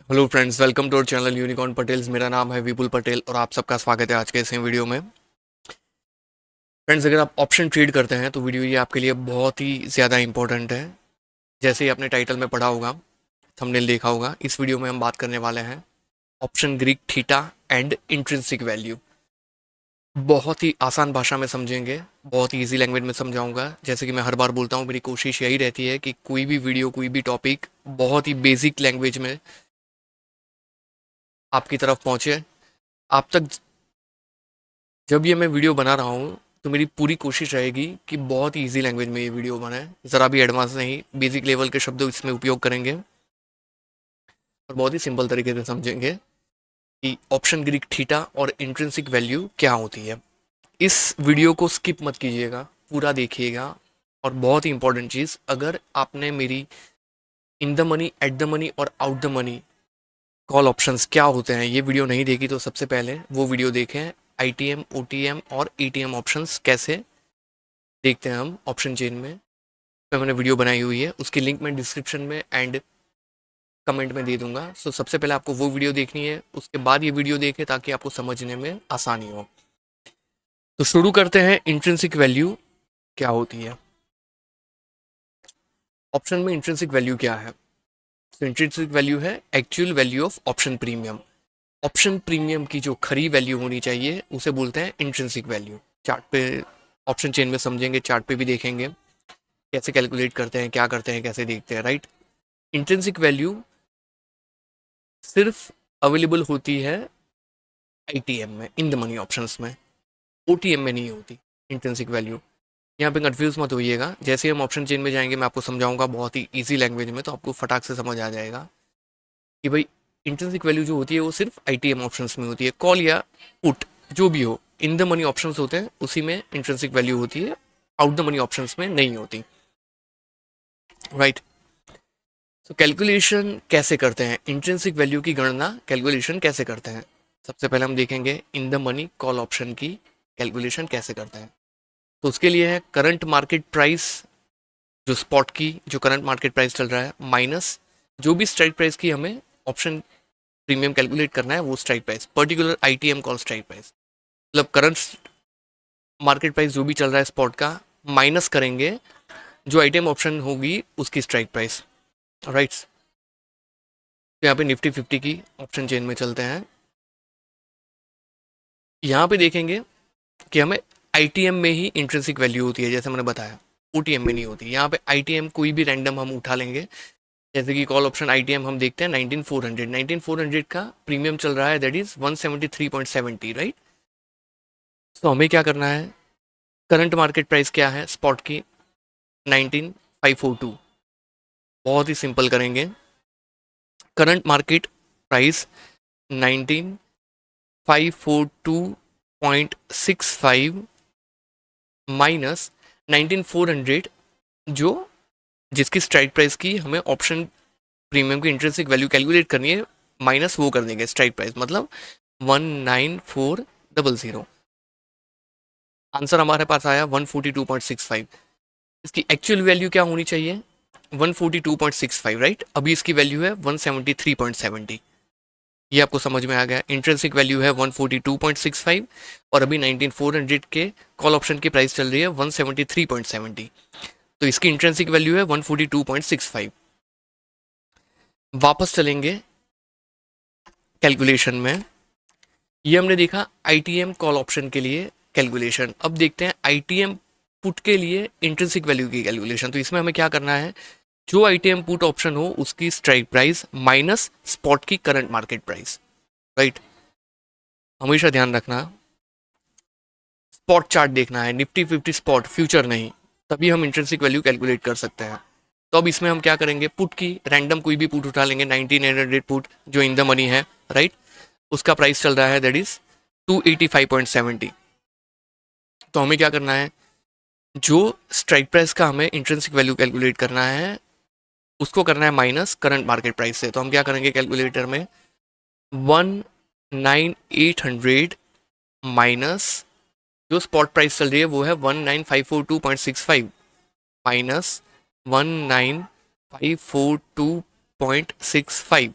Hello friends, welcome to our channel unicorn Patels. मेरा नाम है विपुल पटेल और आप सबका स्वागत है आज के इस वीडियो में। फ्रेंड्स, अगर आप ऑप्शन ट्रेड करते हैं तो वीडियो ये आपके लिए बहुत ही ज़्यादा इंपॉर्टेंट है। जैसे ही आपने टाइटल में पढ़ा होगा, थंबनेल देखा होगा, इस वीडियो में हम बात करने वाले हैं option Greek theta and intrinsic value. बहुत ही आसान भाषा में समझेंगे, बहुत ही ईजी लैंग्वेज में समझाऊंगा। जैसे कि मैं हर बार बोलता हूँ, मेरी कोशिश यही रहती है कि कोई भी वीडियो, कोई भी टॉपिक बहुत ही बेसिक लैंग्वेज में आपकी तरफ पहुँचे। आप तक जब ये मैं वीडियो बना रहा हूँ तो मेरी पूरी कोशिश रहेगी कि बहुत ही ईजी लैंग्वेज में ये वीडियो बनाए, ज़रा भी एडवांस नहीं, बेसिक लेवल के शब्द इसमें उपयोग करेंगे और बहुत ही सिंपल तरीके से समझेंगे कि ऑप्शन ग्रीक थीटा और इंट्रिंसिक वैल्यू क्या होती है। इस वीडियो को स्किप मत कीजिएगा, पूरा देखिएगा। और बहुत ही इंपॉर्टेंट चीज़, अगर आपने मेरी in the money, at the money और out the money call options क्या होते हैं ये वीडियो नहीं देखी तो सबसे पहले वो वीडियो देखें। आईटीएम, ओटीएम और ईटीएम ऑप्शंस कैसे देखते हैं हम ऑप्शन चेन में, पे मैंने वीडियो बनाई हुई है, उसकी लिंक मैं डिस्क्रिप्शन में एंड कमेंट में दे दूंगा। सो सबसे पहले आपको वो वीडियो देखनी है, उसके बाद ये वीडियो देखें ताकि आपको समझने में आसानी हो। तो शुरू करते हैं, इंट्रिंसिक वैल्यू क्या होती है। ऑप्शन में इंट्रिंसिक वैल्यू क्या है? तो इंट्रिंसिक वैल्यू है actual value of option premium. Option premium की जो खरी वैल्यू होनी चाहिए उसे बोलते हैं इंट्रिंसिक वैल्यू। चार्ट पे, ऑप्शन चेन में समझेंगे, चार्ट पे भी देखेंगे कैसे कैलकुलेट करते हैं, क्या करते हैं, कैसे देखते हैं, राइट। इंट्रिंसिक वैल्यू सिर्फ अवेलेबल होती है आईटीएम में, इन द मनी ऑप्शंस में, ओटीएम में नहीं होती इंट्रिंसिक वैल्यू। यहाँ पे कंफ्यूज मत होइएगा, जैसे हम ऑप्शन चेन में जाएंगे मैं आपको समझाऊंगा बहुत ही इजी लैंग्वेज में, तो आपको फटाक से समझ आ जाएगा कि भाई इंट्रिंसिक वैल्यू जो होती है वो सिर्फ आईटीएम ऑप्शंस में होती है। कॉल या पुट जो भी हो, इन द मनी ऑप्शंस होते हैं उसी में इंट्रिंसिक वैल्यू होती है, आउट द मनी ऑप्शंस में नहीं होती, राइट। तो कैलकुलेशन कैसे करते हैं, इंट्रिंसिक वैल्यू की गणना कैलकुलेशन कैसे करते हैं? सबसे पहले हम देखेंगे इन द मनी कॉल ऑप्शन की कैलकुलेशन कैसे करते हैं। तो उसके लिए है करंट मार्केट प्राइस, जो स्पॉट की जो करंट मार्केट प्राइस चल रहा है, माइनस जो भी स्ट्राइक प्राइस की हमें ऑप्शन प्रीमियम कैलकुलेट करना है वो strike price, particular ITM call strike price. मतलब करंट मार्केट प्राइस जो भी चल रहा है स्पॉट का, माइनस करेंगे जो आईटीएम ऑप्शन होगी उसकी स्ट्राइक प्राइस, राइट। तो यहाँ पे निफ्टी 50 की ऑप्शन चेन में चलते हैं। यहाँ पे देखेंगे कि हमें आईटीएम में ही इंट्रिंसिक वैल्यू होती है, जैसे मैंने बताया, ओटीएम में नहीं होती। यहाँ पे आईटीएम कोई भी रैंडम हम उठा लेंगे, जैसे कि कॉल ऑप्शन आईटीएम हम देखते हैं 19400, 19400 का प्रीमियम चल रहा है, दैट इज 173.70, राइट। तो हमें क्या करना है, करंट मार्केट प्राइस क्या है स्पॉट की, 19542। बहुत ही सिंपल करेंगे, करंट मार्केट प्राइस 19542.65 माइनस 19400, जो जिसकी स्ट्राइक प्राइस की हमें ऑप्शन प्रीमियम की इंट्रिंसिक वैल्यू कैलकुलेट करनी है, माइनस वो कर देंगे स्ट्राइक प्राइस, मतलब 19400। आंसर हमारे पास आया 142.65। इसकी एक्चुअल वैल्यू क्या होनी चाहिए, 142.65, राइट। अभी इसकी वैल्यू है 173.70। ये आपको समझ में आ गया, इंट्रिंसिक वैल्यू है 142.65 और अभी 19400 के कॉल ऑप्शन की प्राइस चल रही है 173.70, तो इसकी इंट्रिंसिक वैल्यू है 142.65। वापस चलेंगे कैलकुलेशन में, ये हमने देखा आईटीएम कॉल ऑप्शन के लिए कैलकुलेशन। अब देखते हैं आईटीएम पुट के लिए इंट्रिंसिक वैल्यू की कैलकुलेशन। तो इसमें हमें क्या करना है, जो आईटीएम पुट ऑप्शन हो उसकी स्ट्राइक प्राइस माइनस स्पॉट की करंट मार्केट प्राइस, राइट। हमेशा ध्यान रखना, स्पॉट चार्ट देखना है, निफ्टी 50 स्पॉट, फ्यूचर नहीं, तभी हम इंट्रिंसिक वैल्यू कैलकुलेट कर सकते हैं। तो अब इसमें हम क्या करेंगे, पुट की रैंडम कोई भी पुट उठा लेंगे, 19800 पुट जो इन द मनी है, राइट। उसका प्राइस चल रहा है दैट इज 285.70। तो हमें क्या करना है, जो स्ट्राइक प्राइस का हमें इंट्रिंसिक वैल्यू कैलकुलेट करना है उसको करना है माइनस करंट मार्केट प्राइस से। तो हम क्या करेंगे कैलकुलेटर में, 19800 माइनस जो स्पॉट प्राइस चल रही है वो है 19542.65 माइनस 19542.65,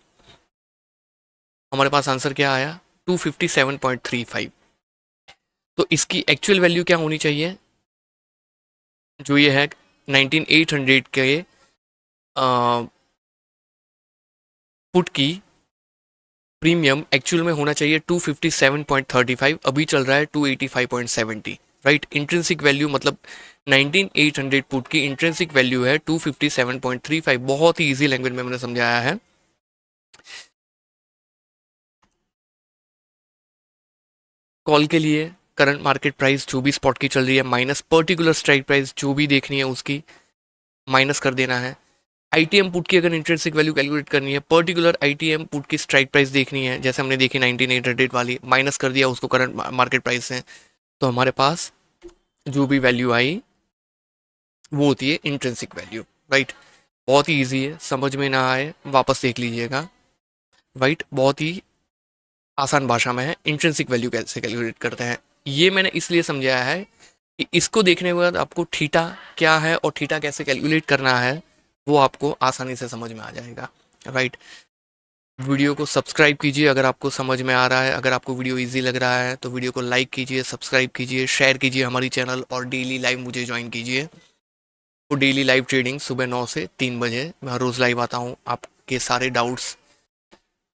हमारे पास आंसर क्या आया, 257.35। तो इसकी एक्चुअल वैल्यू क्या होनी चाहिए, जो ये है 19800 के पुट की प्रीमियम एक्चुअल में होना चाहिए 257.35, अभी चल रहा है 285.70, राइट। इंट्रिंसिक वैल्यू मतलब 19800 पुट की इंट्रिंसिक वैल्यू है 257.35। बहुत ही इजी लैंग्वेज में मैंने समझाया है। कॉल के लिए करंट मार्केट प्राइस जो भी स्पॉट की चल रही है माइनस पर्टिकुलर स्ट्राइक प्राइस जो भी देखनी है उसकी माइनस कर देना है। आईटीएम पुट की अगर इंट्रिंसिक वैल्यू कैलकुलेट करनी है, पर्टिकुलर आईटीएम पुट की स्ट्राइक प्राइस देखनी है, जैसे हमने देखी 19800 वाली, माइनस कर दिया उसको करंट मार्केट प्राइस से, तो हमारे पास जो भी वैल्यू आई वो होती है इंट्रिंसिक वैल्यू, राइट। बहुत ही ईजी है, समझ में ना आए वापस देख लीजिएगा, राइट। बहुत ही आसान भाषा में है इंट्रिंसिक वैल्यू कैसे कैलकुलेट करते हैं। ये मैंने इसलिए समझाया है कि इसको देखने के बाद आपको थीटा क्या है और थीटा कैसे कैलकुलेट करना है वो आपको आसानी से समझ में आ जाएगा, राइट। वीडियो को सब्सक्राइब कीजिए अगर आपको समझ में आ रहा है, अगर आपको वीडियो इजी लग रहा है तो वीडियो को लाइक कीजिए, सब्सक्राइब कीजिए, शेयर कीजिए हमारी चैनल, और डेली लाइव मुझे ज्वाइन कीजिए। तो डेली लाइव ट्रेडिंग सुबह 9 से 3 बजे मैं हर रोज़ लाइव आता हूँ। आपके सारे डाउट्स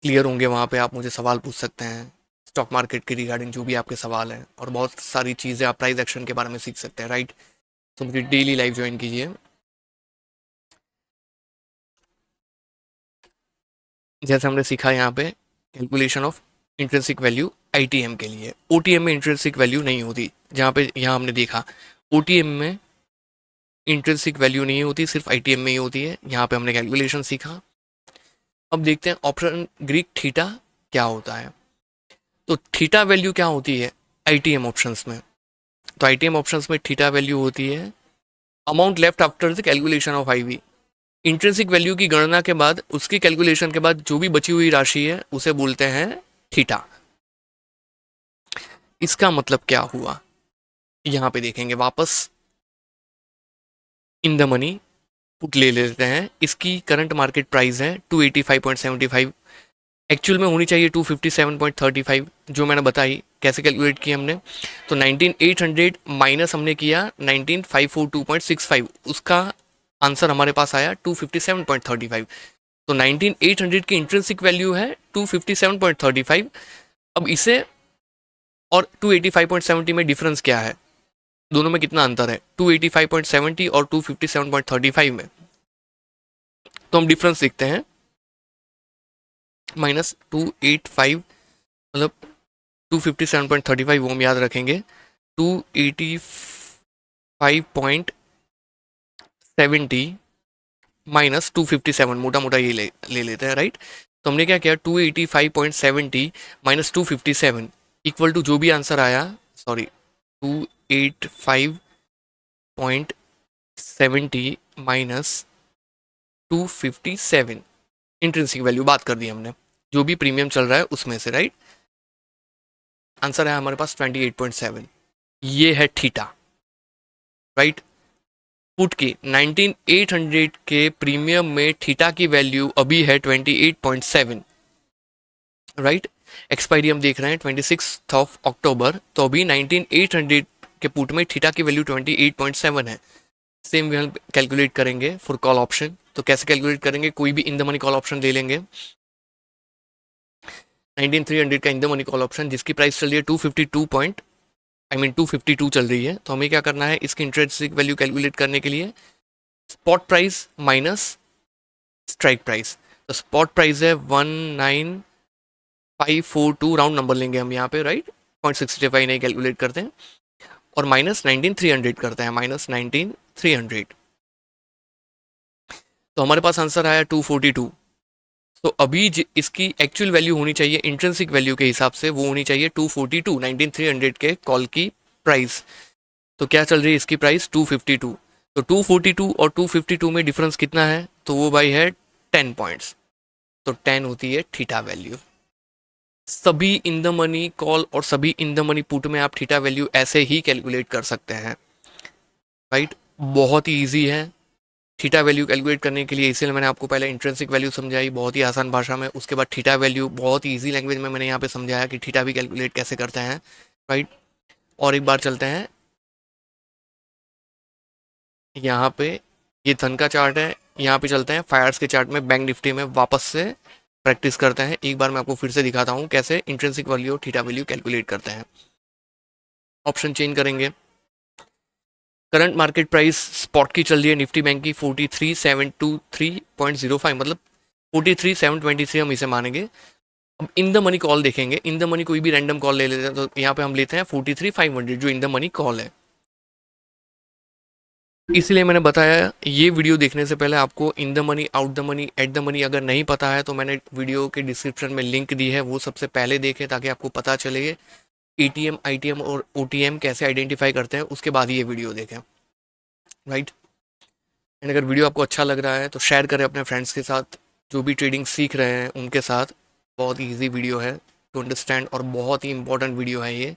क्लियर होंगे वहाँ पे, आप मुझे सवाल पूछ सकते हैं स्टॉक मार्केट के रिगार्डिंग, जो भी आपके सवाल हैं, और बहुत सारी चीज़ें आप प्राइस एक्शन के बारे में सीख सकते हैं, राइट। तो मुझे डेली लाइव ज्वाइन कीजिए। जैसे हमने सीखा यहाँ पे calculation of intrinsic value ITM के लिए, ओटीएम में इंट्रिंसिक वैल्यू नहीं होती, जहाँ पे यहाँ हमने देखा ओटीएम में इंट्रिंसिक वैल्यू नहीं होती, सिर्फ आईटीएम में ही होती है। यहाँ पे हमने कैलकुलेशन सीखा। अब देखते हैं ऑप्शन ग्रीक थीटा क्या होता है। तो थीटा वैल्यू क्या होती है आईटीएम ऑप्शंस में, तो आईटीएम ऑप्शंस में थीटा वैल्यू होती है amount left after the calculation of IV. Intrinsic value की गणना के बाद, उसकी कैलकुलेशन के बाद जो भी बची हुई राशि है उसे बोलते हैं थीटा। इसका मतलब क्या हुआ यहाँ पे देखेंगे, वापस इन द मनी पुट ले लेते हैं। इसकी करंट मार्केट प्राइस है 285.75, एक्चुअल में होनी चाहिए 257.35, जो मैंने बताई कैसे कैलकुलेट की हमने। तो 19800 माइनस हमने किया 19542.65, उसका आंसर हमारे पास आया 257.35। तो 19800 की इंट्रिंसिक वैल्यू है 257.35। अब इसे और 285.70 में डिफरेंस क्या है, दोनों में कितना अंतर है 285.70 और 257.35 में, तो हम डिफरेंस देखते हैं। -285 मतलब 257.35 वो हम याद रखेंगे, 285.70 -257, मोटा मोटा ये ले लेते हैं, राइट। तो हमने क्या किया 285.70 -257 इक्वल टू जो भी आंसर आया, सॉरी 285.70 -257 इंट्रिंसिक वैल्यू बात कर दी हमने, जो भी प्रीमियम चल रहा है उसमें से, राइट। आंसर है हमारे पास 28.7, ये है थीटा, राइट। पुट की 19800 के प्रीमियम में थीटा की वैल्यू अभी है 28.7, राइट। एक्सपायरी हम देख रहे हैं 26 अक्टूबर, तो अभी 19800 के पुट में थीटा की वैल्यू 28.7 है। सेम वे हम कैलकुलेट करेंगे फॉर कॉल ऑप्शन। तो कैसे कैलकुलेट करेंगे, कोई भी इन द मनी कॉल ऑप्शन ले लेंगे, 19300 का इन द मनी कॉल ऑप्शन जिसकी प्राइस चल रही है 252 चल रही है। तो हमें क्या करना है, इसकी इंट्रिंसिक वैल्यू कैलकुलेट करने के लिए spot price minus strike price. तो स्पॉट प्राइस है 19542, राउंड नंबर लेंगे हम यहाँ पे, राइट। 0.65 नहीं कैलकुलेट करते हैं, और माइनस 19300 करते हैं, -19300। तो हमारे पास आंसर आया 242। तो अभी इसकी एक्चुअल वैल्यू होनी चाहिए इंट्रिंसिक वैल्यू के हिसाब से, वो होनी चाहिए 242, 19300 के कॉल की प्राइस। तो क्या चल रही है इसकी प्राइस 252। तो 242 और 252 में डिफरेंस कितना है, तो वो भाई है 10 पॉइंट्स। तो 10 होती है थीटा वैल्यू। सभी इन द मनी कॉल और सभी इन द मनी पुट में आप थीटा वैल्यू ऐसे ही कैलकुलेट कर सकते हैं, राइट। बहुत ही ईजी है। थीटा वैल्यू कैलकुलेट करने के लिए, इसलिए मैंने आपको पहले इंट्रिंसिक वैल्यू समझाई बहुत ही आसान भाषा में, उसके बाद थीटा वैल्यू बहुत ही ईजी लैंग्वेज में मैंने यहाँ पे समझाया कि थीटा भी कैलकुलेट कैसे करते हैं, राइट। और एक बार चलते हैं यहाँ पे, ये धन का चार्ट है, यहाँ पे चलते हैं फायर्स के चार्ट में, बैंक निफ्टी में वापस से प्रैक्टिस करते हैं। एक बार मैं आपको फिर से दिखाता हूँ कैसे इंट्रिंसिक वैल्यू और थीटा वैल्यू कैलकुलेट करते हैं। ऑप्शन चेंज करेंगे। करंट मार्केट प्राइस स्पॉट की चल रही है निफ्टी बैंक की 43,723.05, मतलब 43,723 हम इसे मानेंगे। अब इन द मनी कॉल देखेंगे, इन द मनी कोई भी रैंडम कॉल ले लेते हैं, तो यहाँ पे हम लेते हैं 43,500 जो इन द मनी कॉल है। इसलिए मैंने बताया ये वीडियो देखने से पहले आपको इन the money, out the money, at the money अगर नहीं पता है तो मैंने वीडियो के डिस्क्रिप्शन में लिंक दी है, वो सबसे पहले देखें ताकि आपको पता चले एटीएम, आईटीएम और ओटीएम कैसे आइडेंटिफाई करते हैं, उसके बाद ही ये वीडियो देखें, राइट। एंड अगर वीडियो आपको अच्छा लग रहा है तो शेयर करें अपने फ्रेंड्स के साथ, जो भी ट्रेडिंग सीख रहे हैं उनके साथ। बहुत ईजी वीडियो है टू अंडरस्टैंड और बहुत ही इंपॉर्टेंट वीडियो है ये।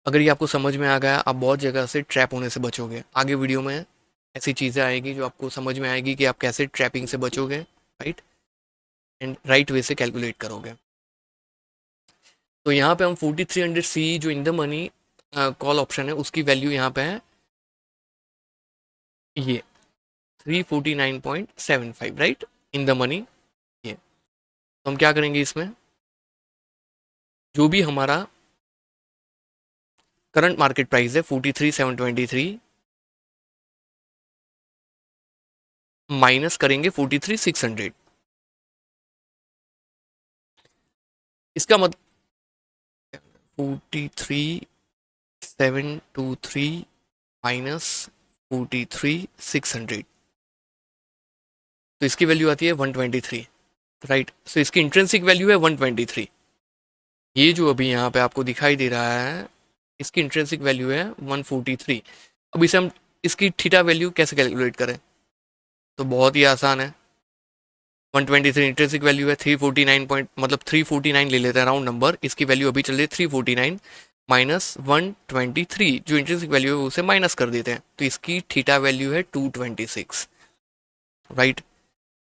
अगर ये आपको समझ में आ गया, आप बहुत जगह से ट्रैप होने से बचोगे। आगे वीडियो में ऐसी चीज़ें आएगी जो आपको समझ में आएगी कि आप कैसे ट्रैपिंग से बचोगे, राइट, एंड राइट वे से कैलकुलेट करोगे। तो यहाँ पे हम 4300 सी जो इन द मनी कॉल ऑप्शन है उसकी वैल्यू यहाँ पे है ये 349.75, राइट, इन द मनी। ये तो हम क्या करेंगे, इसमें जो भी हमारा करंट मार्केट प्राइस है 43,723 माइनस करेंगे 43,600। इसका मतलब 43,723 माइनस 43,600, तो इसकी वैल्यू आती है 123, राइट। सो इसकी इंट्रिंसिक वैल्यू है 123। ये जो अभी यहाँ पे आपको दिखाई दे रहा है इसकी इंट्रिंसिक वैल्यू है 143। अब इसे हम इसकी थीटा वैल्यू कैसे कैलकुलेट करें, तो बहुत ही आसान है। 123 इंट्रिंसिक वैल्यू है 349 पॉइंट, मतलब 349 ले लेते हैं राउंड नंबर, इसकी वैल्यू अभी चल रही है 349 माइनस 123, जो इंट्रिंसिक वैल्यू है उसे माइनस कर देते हैं, तो इसकी थीटा वैल्यू है 226, राइट।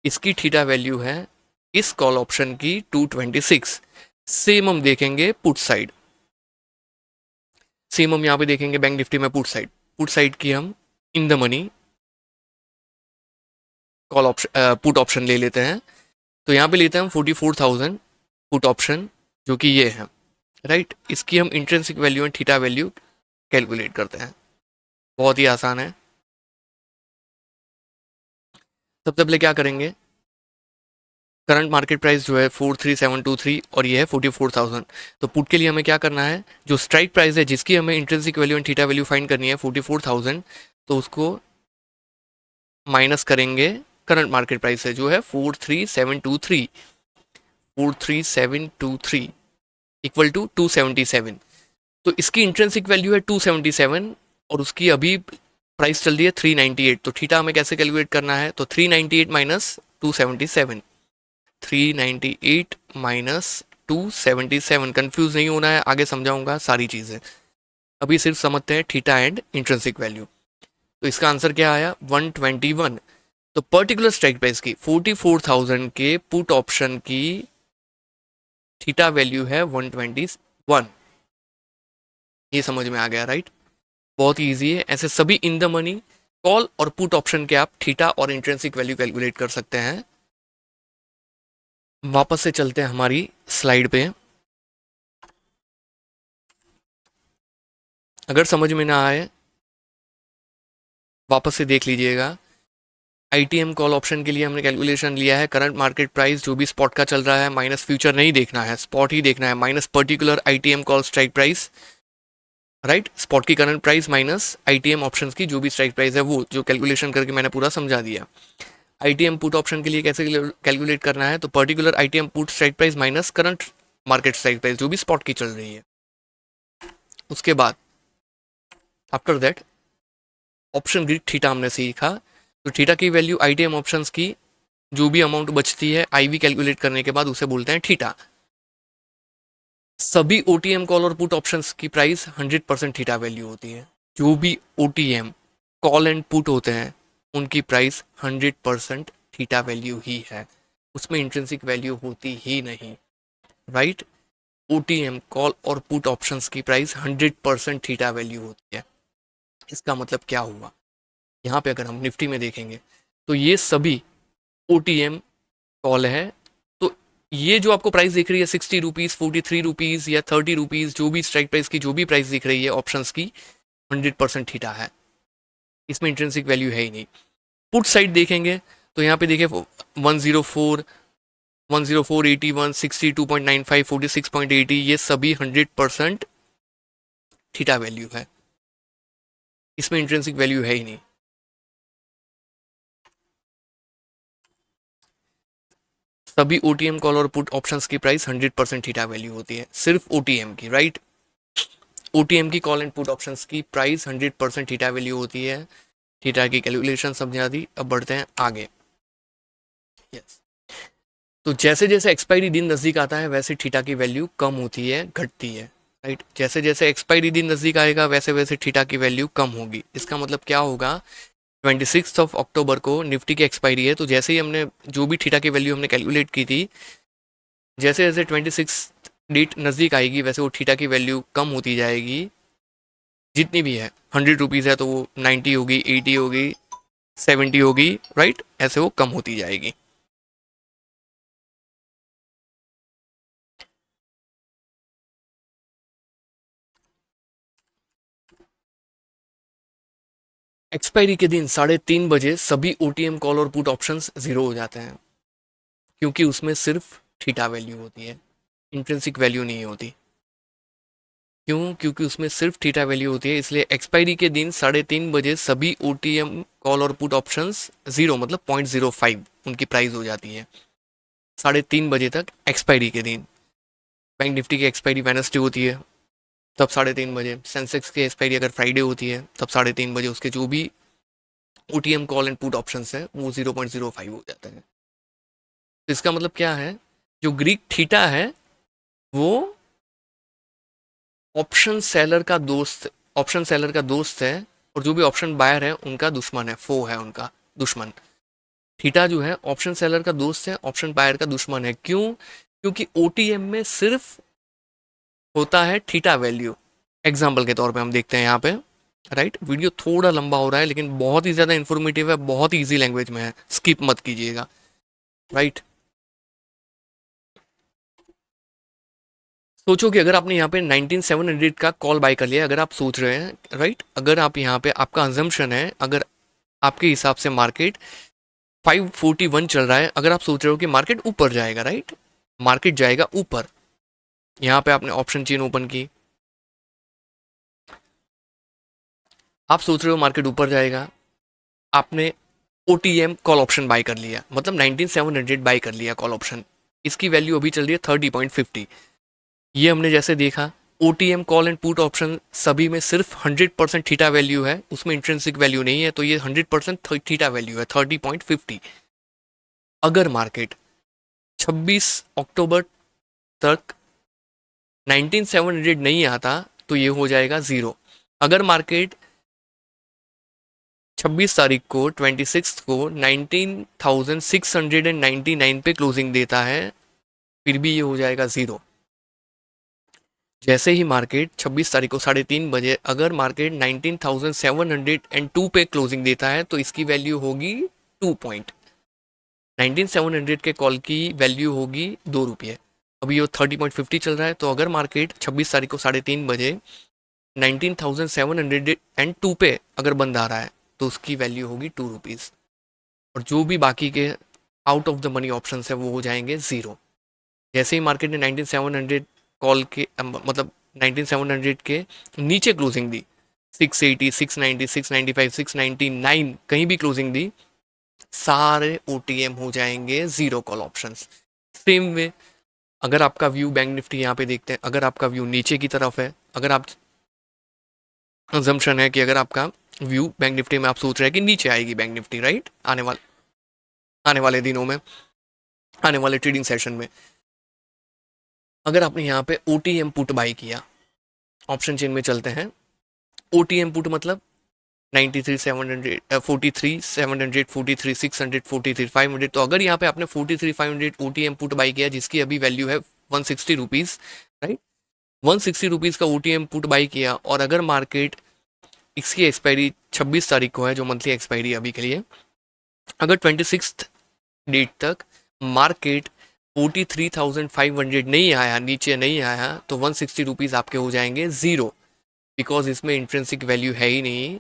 इसकी थीटा वैल्यू है इस कॉल ऑप्शन की 226। सेम हम देखेंगे पुट साइड, सेम हम यहाँ पे देखेंगे बैंक निफ्टी में पुट साइड, पुट साइड की हम इन the money call option, put option ले लेते हैं। तो यहाँ पे लेते हैं हम 44,000 पुट ऑप्शन जो कि ये है, राइट। इसकी हम intrinsic value and theta value calculate करते हैं, बहुत ही आसान है। सबसे पहले क्या करेंगे, करंट मार्केट प्राइस जो है 43,723 और ये है 44,000, तो पुट के लिए हमें क्या करना है, जो स्ट्राइक प्राइस है जिसकी हमें intrinsic value and theta value find करनी है 44,000, तो उसको माइनस करेंगे करंट मार्केट प्राइस से जो है 43,723, 43,723 इक्वल टू 277। तो इसकी इंट्रिंसिक वैल्यू है 277 और उसकी अभी प्राइस चल रही है 398, तो थीटा हमें कैसे कैलकुलेट करना है, तो 398 माइनस 277, 398 माइनस 277। कंफ्यूज नहीं होना है, आगे समझाऊंगा सारी चीज़ें, अभी सिर्फ समझते हैं थीटा एंड इंट्रिंसिक वैल्यू। तो इसका आंसर क्या आया 121। तो पर्टिकुलर स्ट्राइक प्राइस की 44,000 के पुट ऑप्शन की थीटा वैल्यू है 121। ये समझ में आ गया, राइट। बहुत ईजी है, ऐसे सभी इन द मनी कॉल और पुट ऑप्शन के आप थीटा और इंट्रिंसिक वैल्यू कैलकुलेट कर सकते हैं। वापस से चलते हैं हमारी स्लाइड पे। अगर समझ में ना आए वापस से देख लीजिएगा। आईटीएम कॉल ऑप्शन के लिए हमने कैलकुलेशन लिया है करंट मार्केट प्राइस जो भी स्पॉट का चल रहा है माइनस फ्यूचर नहीं देखना है, स्पॉट ही देखना है, minus particular ITM call strike price, right. Spot की current price minus ITM options की जो भी स्ट्राइक प्राइस है वो, जो कैलकुलेशन करके मैंने पूरा समझा दिया। आईटीएम पुट ऑप्शन के लिए कैसे कैलकुलेट करना है, तो particular ITM put strike price minus current market strike price जो भी स्पॉट की चल रही है। उसके बाद after that option grid theta हमने सीखा, तो थीटा की वैल्यू आईटीएम ऑप्शंस की जो भी अमाउंट बचती है आईवी कैलकुलेट करने के बाद उसे बोलते हैं थीटा। सभी ओटीएम कॉल और पुट ऑप्शंस की प्राइस 100% थीटा वैल्यू होती है। जो भी ओटीएम कॉल एंड पुट होते हैं उनकी प्राइस 100% थीटा वैल्यू ही है, उसमें इंट्रिंसिक वैल्यू होती ही नहीं, राइट। ओटीएम कॉल और पुट ऑप्शंस की प्राइस 100% थीटा वैल्यू होती है। इसका मतलब क्या हुआ, यहाँ पे अगर हम निफ्टी में देखेंगे तो ये सभी ओटीएम कॉल है। तो ये जो आपको प्राइस दिख रही है 60 रुपीज़, 43 रुपीज़ या 30 रुपीज़, जो भी स्ट्राइक प्राइस की जो भी प्राइस दिख रही है ऑप्शंस की, 100% थीटा है, इसमें इंट्रिंसिक वैल्यू है ही नहीं। पुट साइड देखेंगे तो यहाँ पे देखिए 104, 104, 81, 62.95, 46.80, ये सभी 100% थीटा वैल्यू है, इसमें इंट्रिंसिक वैल्यू है ही नहीं। सभी ओटीएम कॉल और पुट ऑप्शंस की प्राइस 100% थीटा वैल्यू होती है, सिर्फ ओटीएम की, राइट। ओटीएम की कॉल एंड पुट ऑप्शंस की प्राइस 100% थीटा वैल्यू होती है। थीटा की कैलकुलेशन समझा दी, अब बढ़ते हैं आगे। यस, तो जैसे जैसे एक्सपायरी दिन नज़दीक आता है वैसे थीटा की वैल्यू कम होती है, घटती है, राइट। जैसे जैसे एक्सपायरी दिन नज़दीक आएगा वैसे वैसे थीटा की वैल्यू कम होगी। इसका मतलब क्या होगा, 26 अक्टूबर को निफ्टी की एक्सपायरी है, तो जैसे ही हमने जो भी थीटा की वैल्यू हमने कैलकुलेट की थी, जैसे जैसे 26 डेट नज़दीक आएगी वैसे वो थीटा की वैल्यू कम होती जाएगी, जितनी भी है। 100 रुपीज़ है तो वो 90 होगी, 80 होगी, 70 होगी, राइट, ऐसे वो कम होती जाएगी। एक्सपायरी के दिन 3:30 बजे सभी ओटीएम कॉल और पुट ऑप्शंस जीरो हो जाते हैं, क्योंकि उसमें सिर्फ थीटा वैल्यू होती है, इंट्रिंसिक वैल्यू नहीं होती। क्यों, क्योंकि उसमें सिर्फ थीटा वैल्यू होती है, इसलिए एक्सपायरी के दिन 3:30 बजे सभी ओटीएम कॉल और पुट ऑप्शंस जीरो, मतलब 0.05 उनकी प्राइस हो जाती है 3:30 बजे तक एक्सपायरी के दिन। बैंक निफ्टी की एक्सपायरी वेडनेसडे होती है, तब 3:30 बजे। सेंसेक्स की एक्सपायरी अगर फ्राइडे होती है तब 3:30 बजे उसके जो भी OTM call and put options है वो 0.05 हो जाता है। तो इसका मतलब क्या है, जो ग्रीक थीटा है वो ऑप्शन सेलर का दोस्त, ऑप्शन सेलर का दोस्त है, और जो भी ऑप्शन बायर है उनका दुश्मन है, फो है उनका दुश्मन। थीटा जो है ऑप्शन सेलर का दोस्त है, ऑप्शन बायर का दुश्मन है। क्यों, क्योंकि ओटीएम में सिर्फ होता है थीटा वैल्यू। एग्जाम्पल के तौर पे हम देखते हैं यहाँ पे, राइट। वीडियो थोड़ा लंबा हो रहा है लेकिन बहुत ही ज़्यादा इन्फॉर्मेटिव है, बहुत ही ईजी लैंग्वेज में है, स्किप मत कीजिएगा, राइट। सोचो कि अगर आपने यहाँ पे 19700 का कॉल बाय कर लिया, अगर आप सोच रहे हैं, राइट, अगर आप यहाँ पे आपका अजम्पशन है, अगर आपके हिसाब से मार्केट 541 चल रहा है, अगर आप सोच रहे हो कि मार्केट ऊपर जाएगा, राइट, मार्केट जाएगा ऊपर, यहाँ पे आपने ऑप्शन चेन ओपन की, आप सोच रहे हो मार्केट ऊपर जाएगा, आपने ओटीएम कॉल ऑप्शन बाय कर लिया, मतलब 19700 बाय कर लिया कॉल ऑप्शन, इसकी वैल्यू अभी चल रही है 30.50। ये हमने जैसे देखा, OTM call and put option सभी में सिर्फ 100% थीटा वैल्यू है, उसमें इंट्रिंसिक वैल्यू नहीं है, तो ये 100% थीटा वैल्यू है 30.50। अगर मार्केट 26 अक्टूबर तक 19700 नहीं आता तो ये हो जाएगा ज़ीरो। अगर मार्केट 26 तारीख को 26 को 19,699 पे क्लोजिंग देता है, फिर भी ये हो जाएगा ज़ीरो। जैसे ही मार्केट 26 तारीख को 3:30 बजे अगर मार्केट 19,702 पे क्लोजिंग देता है तो इसकी वैल्यू होगी 2 पॉइंट। 19,700 के कॉल की वैल्यू होगी 2 रुपये। अभी ये 30.50 चल रहा है, तो अगर मार्केट 26 तारीख को 3:30 बजे 19,702 पे अगर बंद आ रहा है तो उसकी वैल्यू होगी 2 रुपीज़, और जो भी बाकी के out of the money option है वो हो जाएंगे ज़ीरो। जैसे ही मार्केट ने 19,700 कॉल के मतलब 19,700 के नीचे क्लोजिंग दी, 680, 690, 695, 699 कहीं भी क्लोजिंग दी, सारे ओटीएम हो जाएंगे zero call options. Same way अगर आपका व्यू बैंक निफ्टी यहाँ पे देखते हैं, अगर आपका व्यू नीचे की तरफ है, अगर आप अजम्पशन है कि अगर आपका व्यू बैंक निफ्टी में आप सोच रहे हैं कि नीचे आएगी बैंक निफ्टी, राइट, आने वाले दिनों में, आने वाले ट्रेडिंग सेशन में, अगर आपने यहाँ पे ओटीएम पुट बाई किया, ऑप्शन चेन में चलते हैं। ओटीएम पुट मतलब 93 700 43 700 43 600 43 500। तो अगर यहाँ पे आपने 43 500 OTM पुट बाई किया जिसकी अभी वैल्यू है 160 रुपीज़, राइट, 160 रुपीज़ का OTM पुट बाई किया, और अगर मार्केट, इसकी एक्सपायरी 26 तारीख को है जो मंथली एक्सपायरी अभी के लिए, अगर 26 डेट तक मार्केट 43,500 नहीं आया, नीचे नहीं आया, तो 160 रुपीज़ आपके हो जाएंगे ज़ीरो, बिकॉज इसमें इंट्रेंसिक वैल्यू है ही नहीं,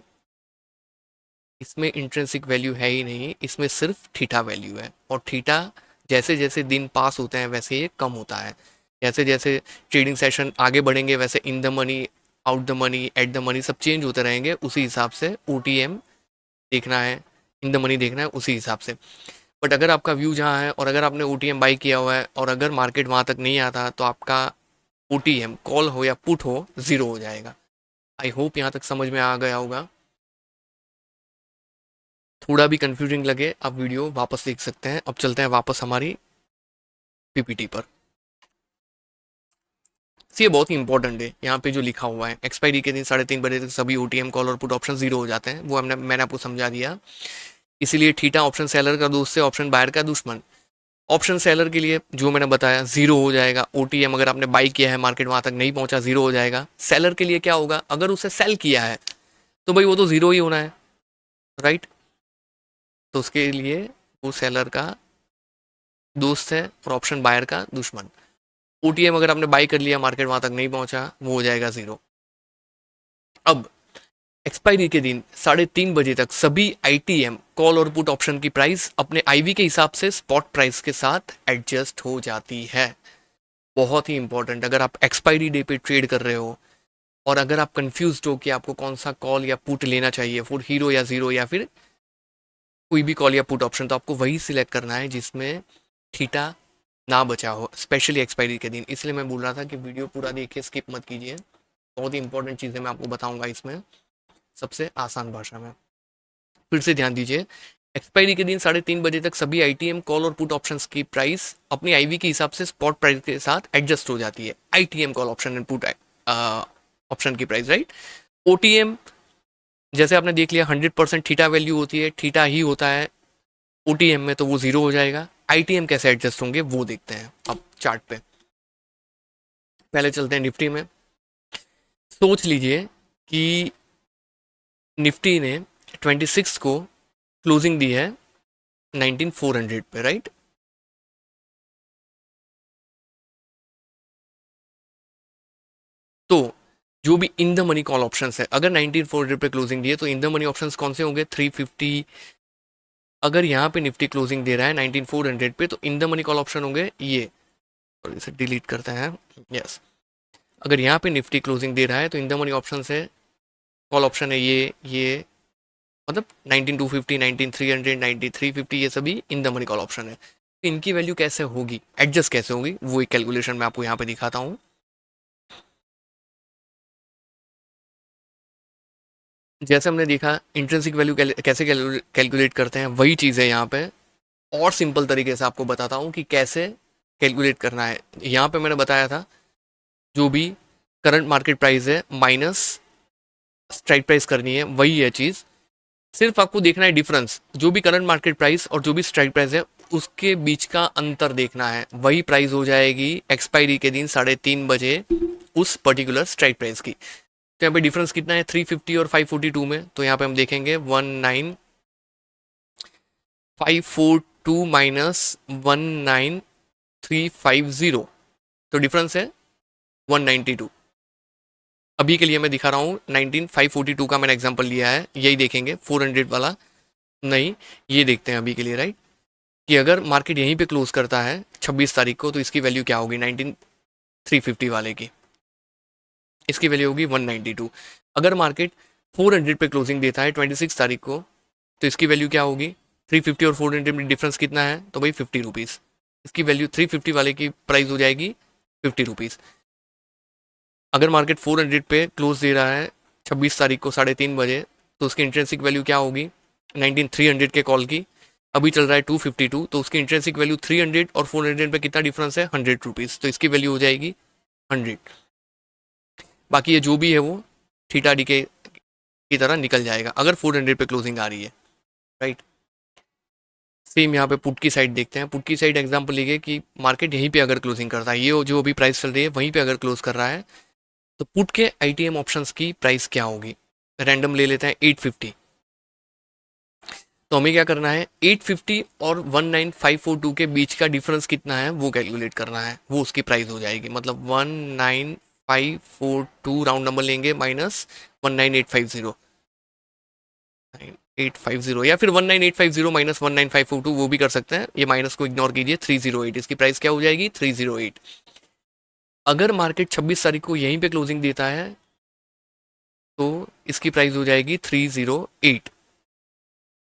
इसमें इंट्रेंसिक वैल्यू है ही नहीं, इसमें सिर्फ थीटा वैल्यू है, और थीटा जैसे जैसे दिन पास होते हैं वैसे ये कम होता है। जैसे जैसे ट्रेडिंग सेशन आगे बढ़ेंगे वैसे इन the money, out the money, at the money सब चेंज होते रहेंगे, उसी हिसाब से OTM देखना है, इन द मनी देखना है उसी हिसाब से। बट अगर आपका व्यू जहाँ है और अगर आपने OTM बाई किया हुआ है और अगर मार्केट वहाँ तक नहीं आता तो आपका OTM कॉल हो या पुट हो ज़ीरो हो जाएगा। आई होप यहाँ तक समझ में आ गया होगा। थोड़ा भी कंफ्यूजिंग लगे आप वीडियो वापस देख सकते हैं। अब चलते हैं वापस हमारी PPT पर। ये बहुत ही इंपॉर्टेंट है, यहाँ पे जो लिखा हुआ है एक्सपायरी के दिन 3:30 बजे तक सभी OTM कॉल और पुट ऑप्शन ज़ीरो हो जाते हैं, वो मैंने आपको समझा दिया। इसीलिए थीटा ऑप्शन सेलर का दोस्त है, ऑप्शन बायर का दुश्मन। ऑप्शन सेलर के लिए जो मैंने बताया ज़ीरो हो जाएगा, OTM अगर आपने बाई किया है मार्केट वहाँ तक नहीं पहुँचा ज़ीरो हो जाएगा। सेलर के लिए क्या होगा, अगर उसे सेल किया है तो भाई वो तो ज़ीरो ही होना है, राइट। तो उसके लिए वो सेलर का दोस्त है और ऑप्शन बायर का दुश्मन। OTM अगर आपने बाई कर लिया मार्केट वहाँ तक नहीं पहुँचा वो हो जाएगा ज़ीरो। अब एक्सपायरी के दिन 3:30 बजे तक सभी ITM कॉल और पुट ऑप्शन की प्राइस अपने IV के हिसाब से स्पॉट प्राइस के साथ एडजस्ट हो जाती है। बहुत ही इंपॉर्टेंट, अगर आप एक्सपायरी डे पे ट्रेड कर रहे हो और अगर आप कंफ्यूज हो कि आपको कौन सा कॉल या पुट लेना चाहिए, फॉर हीरो या ज़ीरो या फिर कोई भी कॉल या पुट ऑप्शन, तो आपको वही सिलेक्ट करना है जिसमें थीटा ना बचा हो, स्पेशली एक्सपायरी के दिन। इसलिए मैं बोल रहा था कि वीडियो पूरा देखिए, स्किप मत कीजिए। बहुत ही इंपॉर्टेंट चीज़ें मैं आपको बताऊंगा इसमें सबसे आसान भाषा में। फिर से ध्यान दीजिए, एक्सपायरी के दिन 3:30 बजे तक सभी ITM कॉल और पुट ऑप्शंस की प्राइस अपनी IV के हिसाब से स्पॉट प्राइस के साथ एडजस्ट हो जाती है। ITM call option and put option की प्राइस, राइट। OTM जैसे आपने देख लिया 100% थीटा वैल्यू होती है, थीटा ही होता है OTM में, तो वो ज़ीरो हो जाएगा। ITM कैसे एडजस्ट होंगे वो देखते हैं अब चार्ट पे। पहले चलते हैं निफ्टी में। सोच लीजिए कि निफ्टी ने 26 को क्लोजिंग दी है 19,400 पे, राइट। तो जो भी इन द मनी कॉल ऑप्शंस है, अगर 19,400 पे क्लोजिंग दी है तो इन द मनी ऑप्शंस कौन से होंगे, 350। अगर यहाँ पे निफ्टी क्लोजिंग दे रहा है 19,400 पे तो इन द मनी कॉल ऑप्शन होंगे ये, और इसे डिलीट करते हैं, यस। अगर यहाँ पे निफ्टी क्लोजिंग दे रहा है तो इन द मनी ऑप्शन है, कॉल ऑप्शन है ये मतलब 19,250 19,300 19,350, ये सभी इन द मनी कॉल ऑप्शन है। तो इनकी वैल्यू कैसे होगी, एडजस्ट कैसे होगी, वो एक कैलकुलेशन मैं आपको यहाँ पे दिखाता हूँ। जैसे हमने देखा इंट्रिंसिक वैल्यू कैसे कैलकुलेट करते हैं, वही चीज़ है यहाँ पे, और सिंपल तरीके से आपको बताता हूँ कि कैसे कैलकुलेट करना है। यहाँ पे मैंने बताया था जो भी करंट मार्केट प्राइस है माइनस स्ट्राइक प्राइस करनी है, वही है चीज़। सिर्फ आपको देखना है डिफरेंस, जो भी करंट मार्केट प्राइस और जो भी स्ट्राइक प्राइस है उसके बीच का अंतर देखना है, वही प्राइस हो जाएगी एक्सपायरी के दिन 3:30 बजे उस पर्टिकुलर स्ट्राइक प्राइस की। तो यहाँ पे डिफरेंस कितना है 350 और 542 में, तो यहाँ पे हम देखेंगे 19,542 माइनस 19,350, तो डिफरेंस है 192। अभी के लिए मैं दिखा रहा हूँ 19,542 का मैंने एग्जांपल लिया है, यही देखेंगे 400 वाला नहीं, ये देखते हैं अभी के लिए, राइट। कि अगर मार्केट यहीं पे क्लोज करता है 26 तारीख को तो इसकी वैल्यू क्या होगी 19,350 वाले की, इसकी वैल्यू होगी 192। अगर मार्केट 400 पे क्लोजिंग देता है 26 तारीख को तो इसकी वैल्यू क्या होगी, 350 और 400 में डिफरेंस कितना है, तो भाई 50 रुपीज़। इसकी वैल्यू 350 वाले की प्राइस हो जाएगी 50 रुपीज़। अगर मार्केट 400 पे क्लोज दे रहा है 26 तारीख को 3:30 बजे तो उसकी इंट्रेंसिक वैल्यू क्या होगी 19,300 के कॉल की, अभी चल रहा है 252, तो उसकी इंट्रेंसिक वैल्यू 300 और 400 पे कितना डिफरेंस है 100 रुपीज़, तो इसकी वैल्यू हो जाएगी 100। बाकी ये जो भी है वो थीटा डी के की तरह निकल जाएगा अगर 400 पे क्लोजिंग आ रही है, राइट। सेम यहाँ पे पुट की साइड देखते हैं। पुट की साइड एग्जांपल लीजिए कि मार्केट यहीं पे अगर क्लोजिंग करता है, ये जो अभी प्राइस चल रही है वहीं पे अगर क्लोज कर रहा है, तो पुट के आईटीएम ऑप्शंस की प्राइस क्या होगी। रैंडम ले लेते हैं 850। तो हमें क्या करना है, 850 और 19542 के बीच का डिफरेंस कितना है वो कैलकुलेट करना है, वो उसकी प्राइस हो जाएगी। मतलब 19542 राउंड नंबर लेंगे माइनस 19850, 850 या फिर 19850 माइनस 19542, वो भी कर सकते हैं। ये माइनस को इग्नोर कीजिए, 308 इसकी प्राइस क्या हो जाएगी, 308। अगर मार्केट 26 तारीख को यहीं पे क्लोजिंग देता है तो इसकी प्राइस हो जाएगी 308।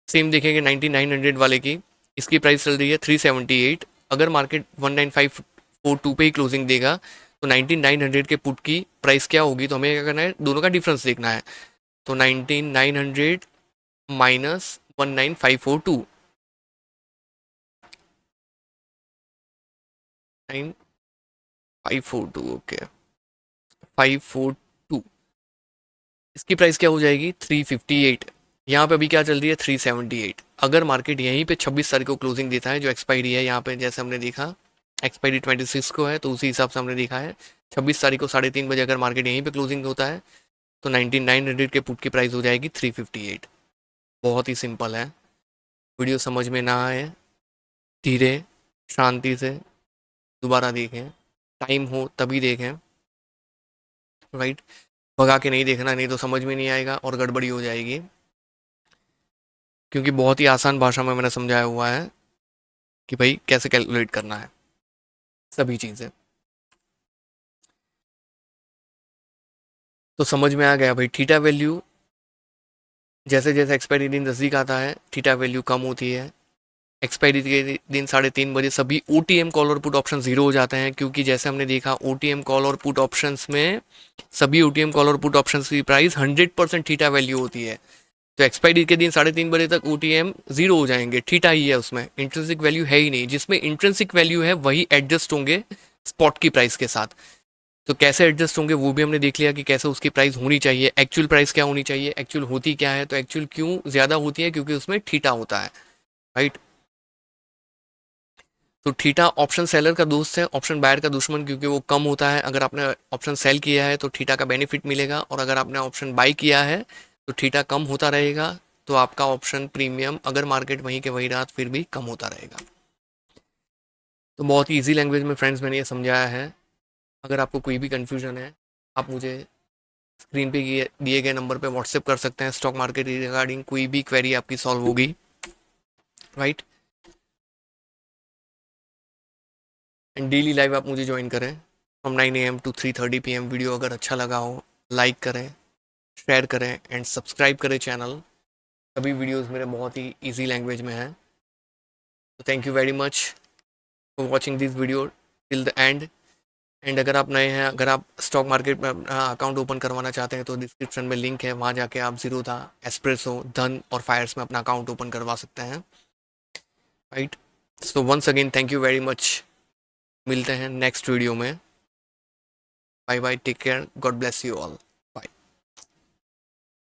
सेम देखेंगे 9900 वाले की, इसकी प्राइस चल रही है 378। अगर मार्केट 19542 पे ही क्लोजिंग देगा तो 9900 के पुट की प्राइस क्या होगी। तो हमें क्या करना है, दोनों का डिफरेंस देखना है। तो 19900 माइनस 19542, 9542, ओके 542, इसकी प्राइस क्या हो जाएगी 358। यहाँ पे अभी क्या चल रही है 378। अगर मार्केट यहीं पे 26 तारीख को क्लोजिंग देता है, जो एक्सपायरी है यहाँ पे जैसे हमने देखा एक्सपायरी 26 को है, तो उसी हिसाब से हमने देखा है 26 तारीख को 3:30 अगर मार्केट यहीं पे क्लोजिंग होता है तो 9900 के पुट की प्राइस हो जाएगी 358। बहुत ही सिंपल है। वीडियो समझ में ना आए, धीरे शांति से दोबारा देखें, टाइम हो तभी देखें, राइट। भगा के नहीं देखना, नहीं तो समझ में नहीं आएगा और गड़बड़ी हो जाएगी। क्योंकि बहुत ही आसान भाषा में मैंने समझाया हुआ है कि भाई कैसे कैलकुलेट करना है सभी चीज़ें। तो समझ में आ गया भाई। थीटा वैल्यू जैसे जैसे एक्सपायरी दिन नज़दीक आता है थीटा वैल्यू कम होती है। एक्सपायरी के दिन 3:30 सभी ओटीएम कॉल और पुट ऑप्शन जीरो हो जाते हैं, क्योंकि जैसे हमने देखा ओटीएम कॉल और पुट ऑप्शंस में सभी ओटीएम कॉल और पुट ऑप्शंस की प्राइस 100% थीटा वैल्यू होती है। तो एक्सपायरी के दिन 3:30 तक ओटीएम जीरो हो जाएंगे, थीटा ही है, उसमें इंट्रिंसिक वैल्यू है ही नहीं। जिसमें इंट्रिंसिक वैल्यू है वही एडजस्ट होंगे स्पॉट की प्राइस के साथ। तो कैसे एडजस्ट होंगे वो भी हमने देख लिया कि कैसे उसकी प्राइस होनी चाहिए, एक्चुअल प्राइस क्या होनी चाहिए, एक्चुअल होती क्या है। तो एक्चुअल क्यों ज़्यादा होती है, क्योंकि उसमें थीटा होता है, राइट। तो थीटा ऑप्शन सेलर का दोस्त है, ऑप्शन बायर का दुश्मन, क्योंकि वो कम होता है। अगर आपने ऑप्शन सेल किया है तो थीटा का बेनिफिट मिलेगा, और अगर आपने ऑप्शन बाई किया है तो थीटा कम होता रहेगा। तो आपका ऑप्शन प्रीमियम अगर मार्केट वहीं के वहीं रहा फिर भी कम होता रहेगा। तो बहुत ही ईजी लैंग्वेज में फ्रेंड्स मैंने ये समझाया है। अगर आपको कोई भी कन्फ्यूजन है आप मुझे स्क्रीन पे दिए गए नंबर पे व्हाट्सएप कर सकते हैं। स्टॉक मार्केट रिगार्डिंग कोई भी क्वेरी आपकी सॉल्व होगी, राइट। एंड डेली लाइव आप मुझे ज्वाइन करें from 9 AM to 3:30 PM। Video अगर अच्छा लगा हो लाइक करें, शेयर करें एंड सब्सक्राइब करें चैनल। सभी वीडियोस मेरे बहुत ही इजी लैंग्वेज में हैं। तो thank you very much for watching this video till the end. And अगर आप नए हैं, अगर आप स्टॉक मार्केट में अपना अकाउंट ओपन करवाना चाहते हैं तो डिस्क्रिप्शन में लिंक है, वहाँ जाके आप ज़ीरोधा, एस्प्रेसो, धन और फायर्स में अपना अकाउंट ओपन करवा सकते हैं, right. So once again thank you very much. मिलते हैं नेक्स्ट वीडियो में। Bye bye, take care, God bless you all.